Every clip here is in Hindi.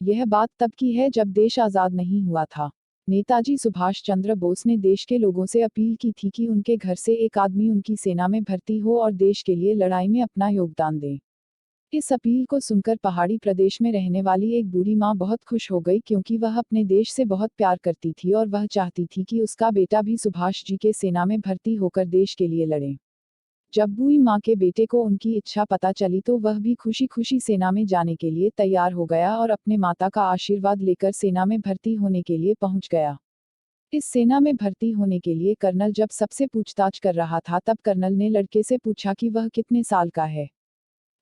यह बात तब की है जब देश आज़ाद नहीं हुआ था। नेताजी सुभाष चंद्र बोस ने देश के लोगों से अपील की थी कि उनके घर से एक आदमी उनकी सेना में भर्ती हो और देश के लिए लड़ाई में अपना योगदान दे। इस अपील को सुनकर पहाड़ी प्रदेश में रहने वाली एक बूढ़ी माँ बहुत खुश हो गई, क्योंकि वह अपने देश से बहुत प्यार करती थी और वह चाहती थी कि उसका बेटा भी सुभाष जी के सेना में भर्ती होकर देश के लिए लड़े। जब बूढ़ी माँ के बेटे को उनकी इच्छा पता चली तो वह भी खुशी खुशी सेना में जाने के लिए तैयार हो गया और अपने माता का आशीर्वाद लेकर सेना में भर्ती होने के लिए पहुंच गया। इस सेना में भर्ती होने के लिए कर्नल जब सबसे पूछताछ कर रहा था तब कर्नल ने लड़के से पूछा कि वह कितने साल का है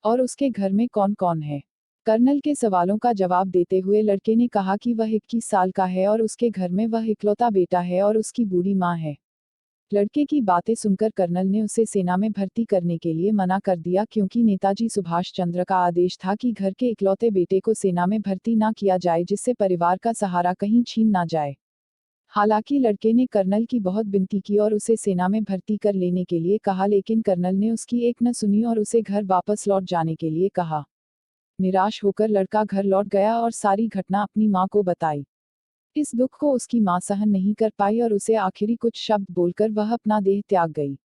और उसके घर में कौन कौन है। कर्नल के सवालों का जवाब देते हुए लड़के ने कहा कि वह 21 साल का है और उसके घर में वह इकलौता बेटा है और उसकी बूढ़ी माँ है। लड़के की बातें सुनकर कर्नल ने उसे सेना में भर्ती करने के लिए मना कर दिया, क्योंकि नेताजी सुभाष चंद्र का आदेश था कि घर के इकलौते बेटे को सेना में भर्ती ना किया जाए, जिससे परिवार का सहारा कहीं छीन ना जाए। हालांकि लड़के ने कर्नल की बहुत विनती की और उसे सेना में भर्ती कर लेने के लिए कहा, लेकिन कर्नल ने उसकी एक न सुनी और उसे घर वापस लौट जाने के लिए कहा। निराश होकर लड़का घर लौट गया और सारी घटना अपनी माँ को बताई। इस दुख को उसकी माँ सहन नहीं कर पाई और उसे आखिरी कुछ शब्द बोलकर वह अपना देह त्याग गई।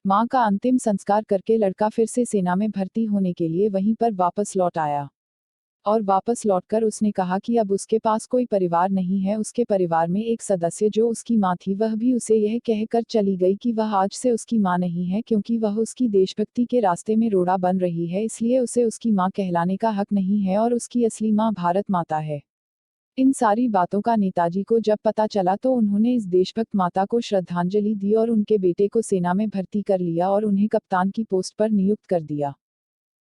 माँ का अंतिम संस्कार करके लड़का फिर से सेना में भर्ती होने के लिए वहीं पर वापस लौट आया और वापस लौटकर उसने कहा कि अब उसके पास कोई परिवार नहीं है। उसके परिवार में एक सदस्य जो उसकी माँ थी वह भी उसे यह कहकर चली गई कि वह आज से उसकी माँ नहीं है, क्योंकि वह उसकी देशभक्ति के रास्ते में रोड़ा बन रही है, इसलिए उसे उसकी माँ कहलाने का हक नहीं है और उसकी असली माँ भारत माता है। इन सारी बातों का नेताजी को जब पता चला तो उन्होंने इस देशभक्त माता को श्रद्धांजलि दी और उनके बेटे को सेना में भर्ती कर लिया और उन्हें कप्तान की पोस्ट पर नियुक्त कर दिया।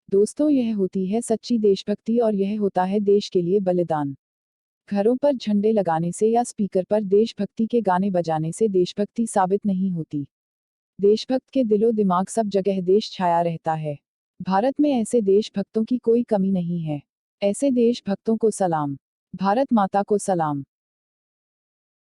दोस्तों, यह होती है सच्ची देशभक्ति और यह होता है देश के लिए बलिदान। घरों पर झंडे लगाने से या स्पीकर पर देशभक्ति के गाने बजाने से देशभक्ति साबित नहीं होती। देशभक्त के दिलो दिमाग सब जगह देश छाया रहता है। भारत में ऐसे देशभक्तों की कोई कमी नहीं है। ऐसे देशभक्तों को सलाम। भारत माता को सलाम।